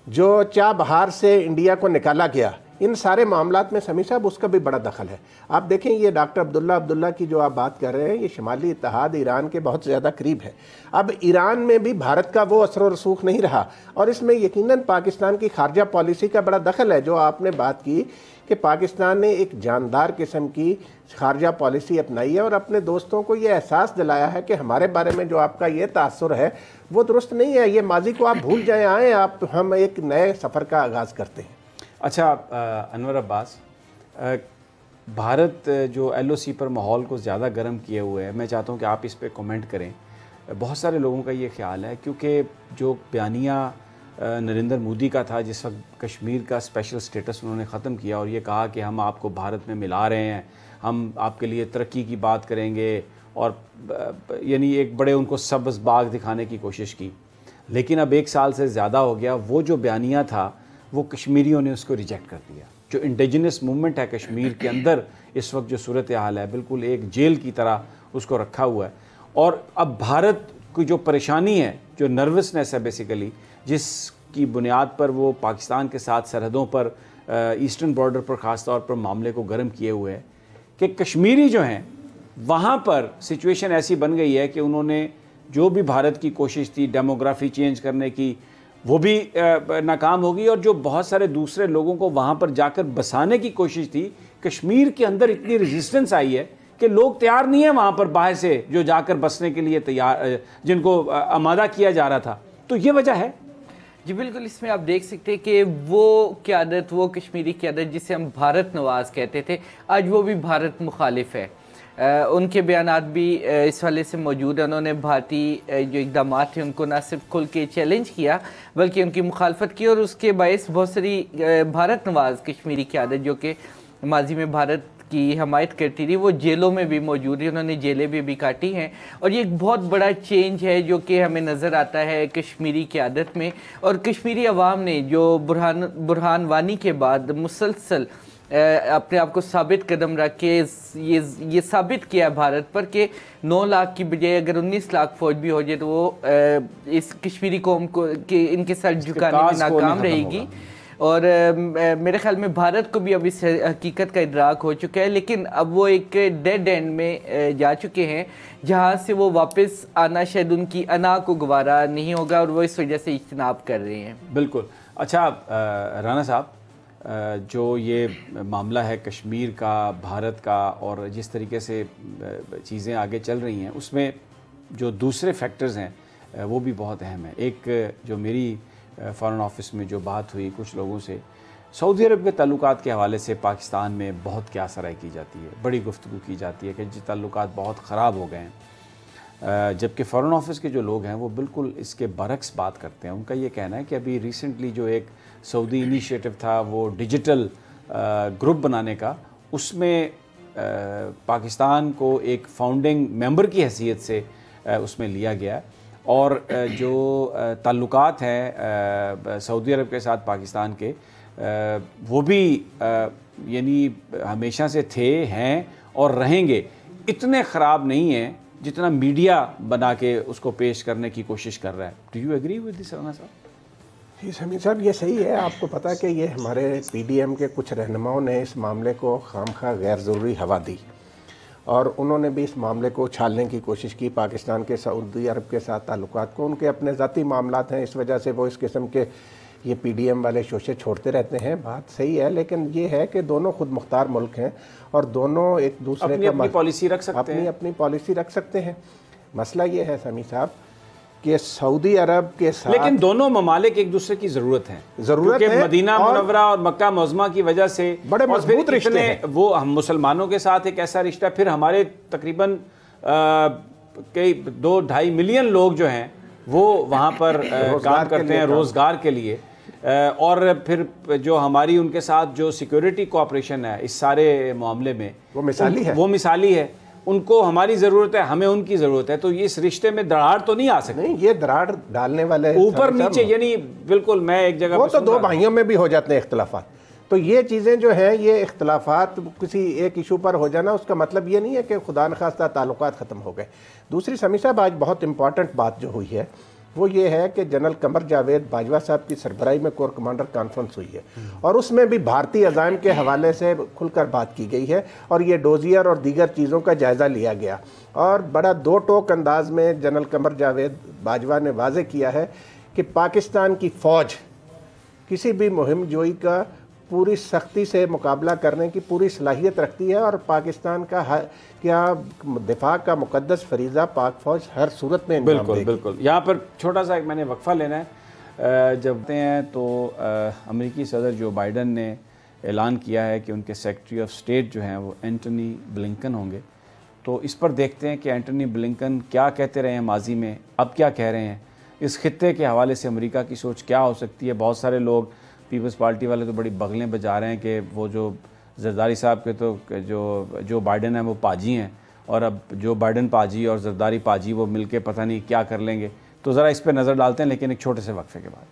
[SPEAKER 2] جو چابہار سے انڈیا کو نکالا گیا, ان سارے معاملات میں سمیع صاحب اس کا بھی بڑا دخل ہے. آپ دیکھیں یہ ڈاکٹر عبداللہ کی جو آپ بات کر رہے ہیں, یہ شمالی اتحاد ایران کے بہت زیادہ قریب ہے. اب ایران میں بھی بھارت کا وہ اثر و رسوخ نہیں رہا اور اس میں یقیناً پاکستان کی خارجہ پالیسی کا بڑا دخل ہے. جو آپ نے بات کی کہ پاکستان نے ایک جاندار قسم کی خارجہ پالیسی اپنائی ہے اور اپنے دوستوں کو یہ احساس دلایا ہے کہ ہمارے بارے میں جو آپ کا یہ تاثر ہے وہ درست نہیں ہے, یہ ماضی کو آپ بھول جائیں, آئیں آپ, ہم ایک نئے سفر کا آغاز کرتے ہیں.
[SPEAKER 1] اچھا انور عباس, بھارت جو ایل او سی پر ماحول کو زیادہ گرم کیے ہوئے ہے, میں چاہتا ہوں کہ آپ اس پہ کومنٹ کریں. بہت سارے لوگوں کا یہ خیال ہے کیونکہ جو بیانیہ نریندر مودی کا تھا جس وقت کشمیر کا اسپیشل سٹیٹس انہوں نے ختم کیا اور یہ کہا کہ ہم آپ کو بھارت میں ملا رہے ہیں, ہم آپ کے لیے ترقی کی بات کریں گے, اور یعنی ایک بڑے ان کو سبز باغ دکھانے کی کوشش کی. لیکن اب 1 سال سے زیادہ ہو گیا, وہ جو بیانیہ تھا وہ کشمیریوں نے اس کو ریجیکٹ کر دیا. جو انڈیجنس موومنٹ ہے کشمیر کے اندر اس وقت جو صورتحال ہے, بالکل ایک جیل کی طرح اس کو رکھا ہوا ہے. اور اب بھارت کی جو پریشانی ہے, جو نروسنس ہے بیسیکلی, جس کی بنیاد پر وہ پاکستان کے ساتھ سرحدوں پر ایسٹرن بارڈر پر خاص طور پر معاملے کو گرم کیے ہوئے ہے کہ کشمیری جو ہیں وہاں پر سچویشن ایسی بن گئی ہے کہ انہوں نے جو بھی بھارت کی کوشش تھی ڈیموگرافی چینج کرنے کی وہ بھی ناکام ہوگی, اور جو بہت سارے دوسرے لوگوں کو وہاں پر جا کر بسانے کی کوشش تھی, کشمیر کے اندر اتنی ریزسٹنس آئی ہے کہ لوگ تیار نہیں ہیں وہاں پر باہر سے جو جا کر بسنے کے لیے تیار, جن کو آمادہ کیا جا رہا تھا. تو یہ وجہ ہے.
[SPEAKER 3] جی بالکل، اس میں آپ دیکھ سکتے ہیں کہ وہ قیادت، وہ کشمیری قیادت جسے ہم بھارت نواز کہتے تھے، آج وہ بھی بھارت مخالف ہے۔ ان کے بیانات بھی اس والے سے موجود ہیں۔ انہوں نے بھارتی جو اقدامات تھے ان کو نہ صرف کھل کے چیلنج کیا بلکہ ان کی مخالفت کی، اور اس کے باعث بہت ساری بھارت نواز کشمیری قیادت جو کہ ماضی میں بھارت کی حمایت کرتی تھی وہ جیلوں میں بھی موجود ہے، انہوں نے جیلیں بھی کاٹی ہیں، اور یہ ایک بہت بڑا چینج ہے جو کہ ہمیں نظر آتا ہے کشمیری قیادت میں۔ اور کشمیری عوام نے جو برہان وانی کے بعد مسلسل اپنے آپ کو ثابت قدم رکھ کے یہ ثابت کیا بھارت پر کہ 9 لاکھ کی بجائے اگر 19 لاکھ فوج بھی ہو جائے تو وہ اس کشمیری قوم کو کہ ان کے سر جھکانے میں ناکام رہے گی۔ اور میرے خیال میں بھارت کو بھی اب اس حقیقت کا ادراک ہو چکا ہے، لیکن اب وہ ایک ڈیڈ اینڈ میں جا چکے ہیں جہاں سے وہ واپس آنا شاید ان کی انا کو گوارا نہیں ہوگا، اور وہ اس وجہ سے اجتناب کر رہے ہیں۔
[SPEAKER 1] بالکل۔ اچھا رانا صاحب، جو یہ معاملہ ہے کشمیر کا، بھارت کا، اور جس طریقے سے چیزیں آگے چل رہی ہیں اس میں جو دوسرے فیکٹرز ہیں وہ بھی بہت اہم ہیں۔ ایک جو میری فارن آفس میں جو بات ہوئی کچھ لوگوں سے، سعودی عرب کے تعلقات کے حوالے سے پاکستان میں بہت کیا سرائی کی جاتی ہے، بڑی گفتگو کی جاتی ہے کہ جی تعلقات بہت خراب ہو گئے ہیں، جبکہ فارن آفس کے جو لوگ ہیں وہ بالکل اس کے برعکس بات کرتے ہیں۔ ان کا یہ کہنا ہے کہ ابھی ریسنٹلی جو ایک سعودی انیشیٹو تھا وہ ڈیجیٹل گروپ بنانے کا، اس میں پاکستان کو ایک فاؤنڈنگ ممبر کی حیثیت سے اس میں لیا گیا، اور جو تعلقات ہیں سعودی عرب کے ساتھ پاکستان کے وہ بھی یعنی ہمیشہ سے تھے، ہیں اور رہیں گے، اتنے خراب نہیں ہیں جتنا میڈیا بنا کے اس کو پیش کرنے کی کوشش کر رہا ہے۔ Do you agree with this Rana صاحب؟
[SPEAKER 2] جی سمیر صاحب، یہ صحیح ہے۔ آپ کو پتہ ہے کہ یہ ہمارے پی ڈی ایم کے کچھ رہنماؤں نے اس معاملے کو خامخواہ غیر ضروری ہوا دی، اور انہوں نے بھی اس معاملے کو اچھالنے کی کوشش کی، پاکستان کے سعودی عرب کے ساتھ تعلقات کو۔ ان کے اپنے ذاتی معاملات ہیں، اس وجہ سے وہ اس قسم کے یہ پی ڈی ایم والے شوشے چھوڑتے رہتے ہیں، بات صحیح ہے، لیکن یہ ہے کہ دونوں خود مختار ملک ہیں اور دونوں ایک دوسرے کا
[SPEAKER 1] اپنی پالیسی رکھ سکتے ہیں،
[SPEAKER 2] اپنی پالیسی رکھ سکتے ہیں۔ مسئلہ یہ ہے سمیع صاحب کہ سعودی عرب کے ساتھ،
[SPEAKER 1] لیکن دونوں ممالک ایک دوسرے کی ضرورت ہے،
[SPEAKER 2] ہے،
[SPEAKER 1] مدینہ منورہ اور مکہ معظمہ کی وجہ سے
[SPEAKER 2] بڑے مضبوط رشتے ہیں۔
[SPEAKER 1] وہ ہم مسلمانوں کے ساتھ ایک ایسا رشتہ، پھر ہمارے تقریباً کئی 2-2.5 ملین لوگ جو ہیں وہ وہاں پر کام کرتے ہیں روزگار کے لیے، اور پھر جو ہماری ان کے ساتھ جو سیکیورٹی کوآپریشن ہے اس سارے معاملے میں
[SPEAKER 2] وہ مثالی ہے۔
[SPEAKER 1] ان کو ہماری ضرورت ہے، ہمیں ان کی ضرورت ہے، تو اس رشتے میں دراڑ تو نہیں آ سکتی۔
[SPEAKER 2] نہیں، یہ دراڑ ڈالنے والے
[SPEAKER 1] اوپر نیچے، یعنی بالکل میں ایک جگہ
[SPEAKER 2] وہ تو دو بھائیوں میں بھی ہو جاتے ہیں اختلافات، تو یہ چیزیں جو ہیں، یہ اختلافات کسی ایک ایشو پر ہو جانا اس کا مطلب یہ نہیں ہے کہ خدا نخواستہ تعلقات ختم ہو گئے۔ دوسری سمیع صاحب، آج بہت امپورٹنٹ بات جو ہوئی ہے وہ یہ ہے کہ جنرل قمر جاوید باجوہ صاحب کی سربراہی میں کور کمانڈر کانفرنس ہوئی ہے، اور اس میں بھی بھارتی عزائم کے حوالے سے کھل کر بات کی گئی ہے، اور یہ ڈوزیئر اور دیگر چیزوں کا جائزہ لیا گیا، اور بڑا دو ٹوک انداز میں جنرل قمر جاوید باجوہ نے واضح کیا ہے کہ پاکستان کی فوج کسی بھی مہم جوئی کا پوری سختی سے مقابلہ کرنے کی پوری صلاحیت رکھتی ہے، اور پاکستان کا کیا دفاع کا مقدس فریضہ پاک فوج ہر صورت میں انجام دے گی۔
[SPEAKER 1] بالکل۔ یہاں پر چھوٹا سا ایک میں نے وقفہ لینا ہے۔ جب ہیں تو امریکی صدر جو بائیڈن نے اعلان کیا ہے کہ ان کے سیکرٹری آف اسٹیٹ جو ہیں وہ اینٹونی بلنکن ہوں گے، تو اس پر دیکھتے ہیں کہ اینٹونی بلنکن کیا کہتے رہے ہیں ماضی میں، اب کیا کہہ رہے ہیں، اس خطے کے حوالے سے امریکہ کی سوچ کیا ہو سکتی ہے۔ بہت سارے لوگ پیپلز پارٹی والے تو بڑی بغلیں بجا رہے ہیں کہ وہ جو زرداری صاحب کے تو جو بائیڈن ہیں وہ پاجی ہیں، اور اب جو بائیڈن پاجی اور زرداری پاجی وہ مل کے پتہ نہیں کیا کر لیں گے، تو ذرا اس پہ نظر ڈالتے ہیں، لیکن ایک چھوٹے سے وقفے کے بعد۔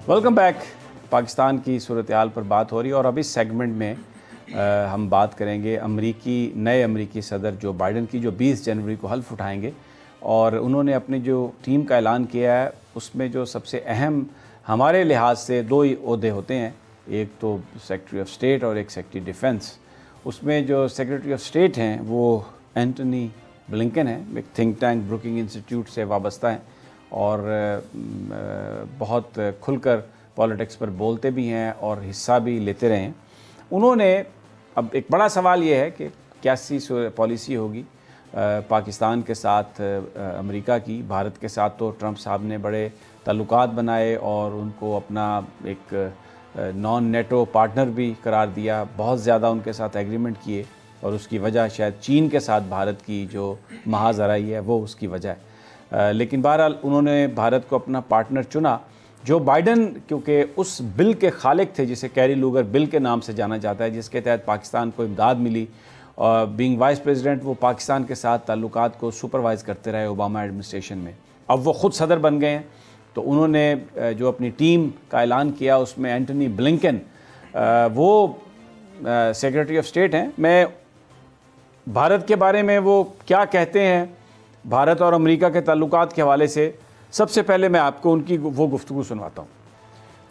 [SPEAKER 1] Welcome back. پاکستان کی صورتحال پر بات ہو رہی ہے، اور اب اس سیگمنٹ میں ہم بات کریں گے نئے امریکی صدر جو بائیڈن کی، جو 20 جنوری کو حلف اٹھائیں گے، اور انہوں نے اپنی جو ٹیم کا اعلان کیا ہے اس میں جو سب سے اہم ہمارے لحاظ سے 2 ہی عہدے ہوتے ہیں، ایک تو سیکرٹری آف اسٹیٹ اور ایک سیکرٹری ڈیفنس۔ اس میں جو سیکرٹری آف اسٹیٹ ہیں وہ اینٹونی بلنکن ہیں، ایک تھنک ٹینک بروکنگ انسٹیٹیوٹ سے وابستہ ہیں، اور بہت کھل کر پالیٹکس پر بولتے بھی ہیں اور حصہ بھی لیتے رہے ہیں۔ انہوں نے اب ایک بڑا سوال یہ ہے کہ کیسی پالیسی ہوگی پاکستان کے ساتھ امریکہ کی. بھارت کے ساتھ تو ٹرمپ صاحب نے بڑے تعلقات بنائے اور ان کو اپنا ایک نان نیٹو پارٹنر بھی قرار دیا, بہت زیادہ ان کے ساتھ ایگریمنٹ کیے, اور اس کی وجہ شاید چین کے ساتھ بھارت کی جو محاذ آرائی ہے وہ اس کی وجہ ہے. لیکن بہرحال انہوں نے بھارت کو اپنا پارٹنر چنا. جو بائیڈن کیونکہ اس بل کے خالق تھے جسے کیری لوگر بل کے نام سے جانا جاتا ہے, جس کے تحت پاکستان کو امداد ملی, اور بینگ وائس پریزیڈنٹ وہ پاکستان کے ساتھ تعلقات کو سپروائز کرتے رہے اوباما ایڈمنسٹریشن میں. اب وہ خود صدر بن گئے ہیں, تو انہوں نے جو اپنی ٹیم کا اعلان کیا اس میں اینٹونی بلنکن وہ سیکریٹری آف اسٹیٹ ہیں. میں بھارت کے بارے میں وہ کیا کہتے ہیں بھارت اور امریکہ کے تعلقات کے حوالے سے, سب سے پہلے میں آپ کو ان کی وہ گفتگو سنواتا ہوں.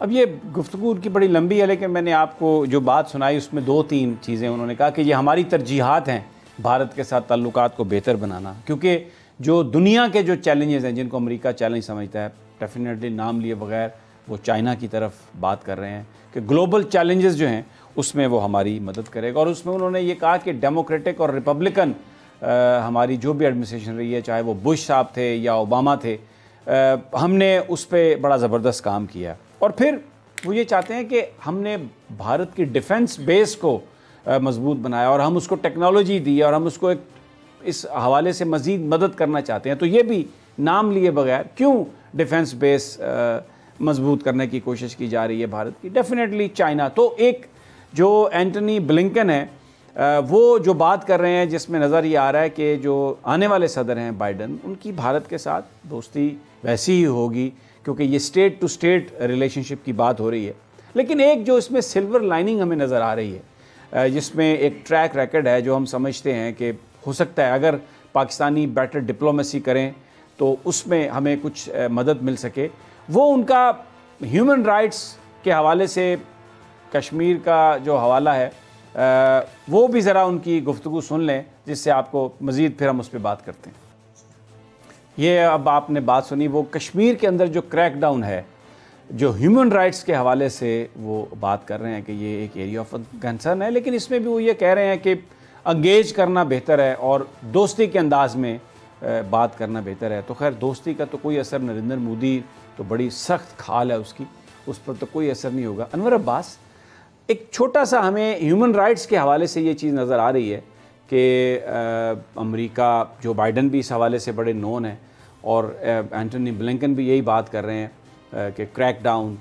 [SPEAKER 1] اب یہ گفتگو ان کی بڑی لمبی ہے, لیکن میں نے آپ کو جو بات سنائی اس میں 2-3 چیزیں انہوں نے کہا کہ یہ ہماری ترجیحات ہیں بھارت کے ساتھ تعلقات کو بہتر بنانا, کیونکہ جو دنیا کے جو چیلنجز ہیں جن کو امریکہ چیلنج سمجھتا ہے, ڈیفینیٹلی نام لیے بغیر وہ چائنا کی طرف بات کر رہے ہیں کہ گلوبل چیلنجز جو ہیں اس میں وہ ہماری مدد کرے گا. اور اس میں انہوں نے یہ کہا کہ ڈیموکریٹک اور ریپبلکن ہماری جو بھی ایڈمنسٹریشن رہی ہے, چاہے وہ بش صاحب تھے یا اوباما تھے, ہم نے اس پہ بڑا زبردست کام کیا. اور پھر وہ یہ چاہتے ہیں کہ ہم نے بھارت کی ڈیفنس بیس کو مضبوط بنایا اور ہم اس کو ٹیکنالوجی دی اور ہم اس کو ایک اس حوالے سے مزید مدد کرنا چاہتے ہیں. تو یہ بھی نام لیے بغیر کیوں ڈیفنس بیس مضبوط کرنے کی کوشش کی جا رہی ہے بھارت کی؟ Definitely China. تو ایک جو اینٹونی بلنکن ہے وہ جو بات کر رہے ہیں جس میں نظر یہ آ رہا ہے کہ جو آنے والے صدر ہیں بائیڈن, ان کی بھارت کے ساتھ دوستی ویسی ہی ہوگی کیونکہ یہ اسٹیٹ ٹو اسٹیٹ ریلیشن شپ کی بات ہو رہی ہے. لیکن ایک جو اس میں سلور لائننگ ہمیں نظر آ رہی ہے, جس میں ایک ٹریک ریکڈ ہے جو ہم سمجھتے ہیں کہ ہو سکتا ہے اگر پاکستانی بیٹر ڈپلومیسی کریں تو اس میں ہمیں کچھ مدد مل سکے, وہ ان کا ہیومن رائٹس کے حوالے سے کشمیر کا جو حوالہ ہے وہ بھی ذرا ان کی گفتگو سن لیں, جس سے آپ کو مزید پھر ہم اس پہ بات کرتے ہیں. یہ اب آپ نے بات سنی, وہ کشمیر کے اندر جو کریک ڈاؤن ہے جو ہیومن رائٹس کے حوالے سے وہ بات کر رہے ہیں کہ یہ ایک ایریا آف کنسرن ہے, لیکن اس میں بھی وہ یہ کہہ رہے ہیں کہ انگیج کرنا بہتر ہے اور دوستی کے انداز میں بات کرنا بہتر ہے. تو خیر دوستی کا تو کوئی اثر, نریندر مودی تو بڑی سخت کھال ہے اس کی, اس پر تو کوئی اثر نہیں ہوگا. انور عباس, ایک چھوٹا سا ہمیں ہیومن رائٹس کے حوالے سے یہ چیز نظر آ رہی ہے کہ امریکہ, جو بائیڈن بھی اس حوالے سے بڑے نون ہیں اور اینٹونی بلنکن بھی یہی بات کر رہے ہیں کہ کریک ڈاؤن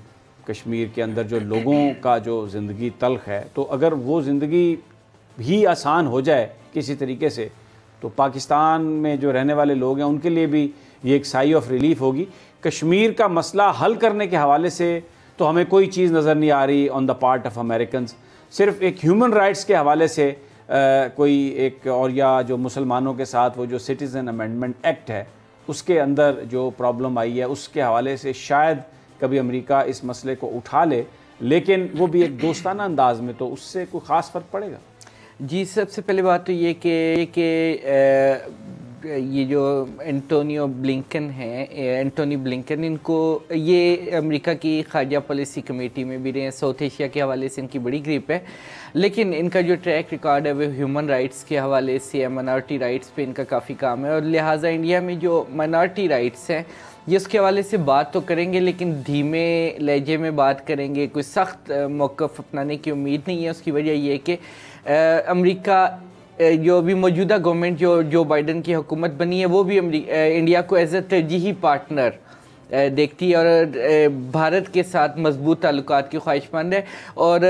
[SPEAKER 1] کشمیر کے اندر جو لوگوں کا جو زندگی تلخ ہے, تو اگر وہ زندگی بھی آسان ہو جائے کسی طریقے سے تو پاکستان میں جو رہنے والے لوگ ہیں ان کے لیے بھی یہ ایک سائی آف ریلیف ہوگی. کشمیر کا مسئلہ حل کرنے کے حوالے سے تو ہمیں کوئی چیز نظر نہیں آ رہی آن دا پارٹ آف امریکنز, صرف ایک ہیومن رائٹس کے حوالے سے کوئی ایک, اور یا جو مسلمانوں کے ساتھ وہ جو سٹیزن امینڈمنٹ ایکٹ ہے اس کے اندر جو پرابلم آئی ہے اس کے حوالے سے شاید کبھی امریکہ اس مسئلے کو اٹھا لے, لیکن وہ بھی ایک دوستانہ انداز میں, تو اس سے کوئی خاص فرق پڑے گا؟
[SPEAKER 3] جی, سب سے پہلے بات تو یہ کہ یہ جو اینٹونی بلنکن ان کو یہ امریکہ کی خارجہ پالیسی کمیٹی میں بھی رہے ہیں, ساؤتھ ایشیا کے حوالے سے ان کی بڑی گریپ ہے, لیکن ان کا جو ٹریک ریکارڈ ہے وہ ہیومن رائٹس کے حوالے سے, مائنارٹی رائٹس پہ ان کا کافی کام ہے, اور لہٰذا انڈیا میں جو مائنارٹی رائٹس ہیں یہ اس کے حوالے سے بات تو کریں گے لیکن دھیمے لہجے میں بات کریں گے, کوئی سخت موقف اپنانے کی امید نہیں ہے. اس کی وجہ یہ کہ امریکہ جو ابھی موجودہ گورنمنٹ جو بائیڈن کی حکومت بنی ہے وہ بھی انڈیا کو ایز اے ترجیحی پارٹنر دیکھتی ہے اور بھارت کے ساتھ مضبوط تعلقات کی خواہش مند ہے. اور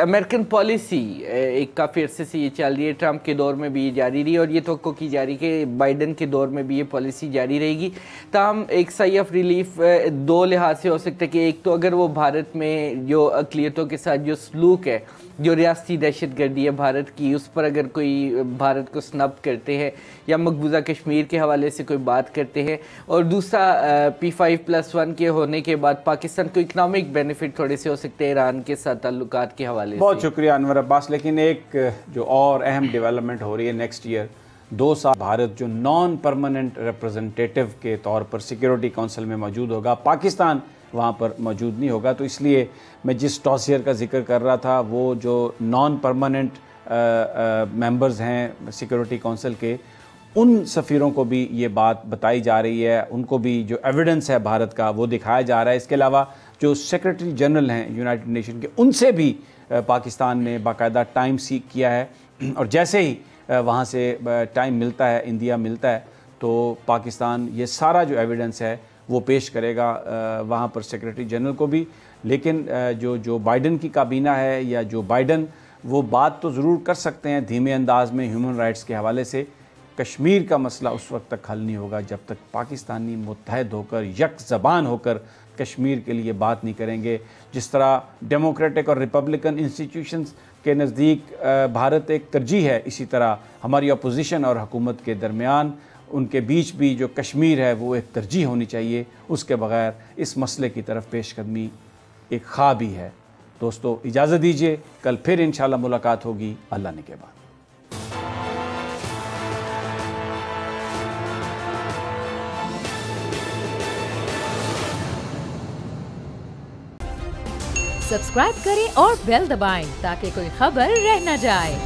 [SPEAKER 3] امریکن پالیسی ایک کافی عرصے سے یہ چل رہی ہے, ٹرمپ کے دور میں بھی یہ جاری رہی اور یہ توقع کی جا رہی کہ بائیڈن کے دور میں بھی یہ پالیسی جاری رہے گی. تاہم ایک سائی آف ریلیف دو لحاظ سے ہو سکتا ہے کہ ایک تو اگر وہ بھارت میں جو اقلیتوں کے ساتھ جو سلوک ہے, جو ریاستی دہشت گردی ہے بھارت کی, اس پر اگر کوئی بھارت کو سنب کرتے ہیں یا مقبوضہ کشمیر کے حوالے سے کوئی بات کرتے ہیں, اور دوسرا P5+1 کے ہونے کے بعد پاکستان کو اکنامک بینیفٹ تھوڑے سے ہو سکتے ہیں ایران کے ساتھ تعلقات کے حوالے سے.
[SPEAKER 1] بہت شکریہ انور عباس. لیکن ایک جو اور اہم ڈیولپمنٹ ہو رہی ہے, نیکسٹ ایئر 2 سال بھارت جو نان پرماننٹ ریپرزنٹیٹیو کے طور پر سیکیورٹی کونسل میں موجود ہوگا, پاکستان وہاں پر موجود نہیں ہوگا. تو اس لیے میں جس ٹاسیئر کا ذکر کر رہا تھا وہ جو نان پرماننٹ ممبرز ہیں سیکورٹی کونسل کے، ان سفیروں کو بھی یہ بات بتائی جا رہی ہے، ان کو بھی جو ایویڈنس ہے بھارت کا وہ دکھایا جا رہا ہے۔ اس کے علاوہ جو سیکرٹری جنرل ہیں یونائٹڈ نیشن کے، ان سے بھی پاکستان نے باقاعدہ ٹائم سیک کیا ہے، اور جیسے ہی وہاں سے ٹائم ملتا ہے، انڈیا ملتا ہے، تو پاکستان یہ سارا جو ایویڈنس ہے وہ پیش کرے گا وہاں پر سیکرٹری جنرل کو بھی۔ لیکن جو بائیڈن کی کابینہ ہے یا جو بائیڈن، وہ بات تو ضرور کر سکتے ہیں دھیمے انداز میں ہیومن رائٹس کے حوالے سے۔ کشمیر کا مسئلہ اس وقت تک حل نہیں ہوگا جب تک پاکستانی متحد ہو کر، یک زبان ہو کر کشمیر کے لیے بات نہیں کریں گے۔ جس طرح ڈیموکریٹک اور ریپبلکن انسٹیٹیوشنز کے نزدیک بھارت ایک ترجیح ہے، اسی طرح ہماری اپوزیشن اور حکومت کے درمیان ان کے بیچ بھی جو کشمیر ہے وہ ایک ترجیح ہونی چاہیے۔ اس کے بغیر اس مسئلے کی طرف پیش قدمی ایک خواب ہی ہے۔ دوستو اجازت دیجیے، کل پھر انشاءاللہ ملاقات ہوگی اللہ نے کے بعد۔
[SPEAKER 4] سبسکرائب کریں اور بیل دبائیں تاکہ کوئی خبر رہ نہ جائے۔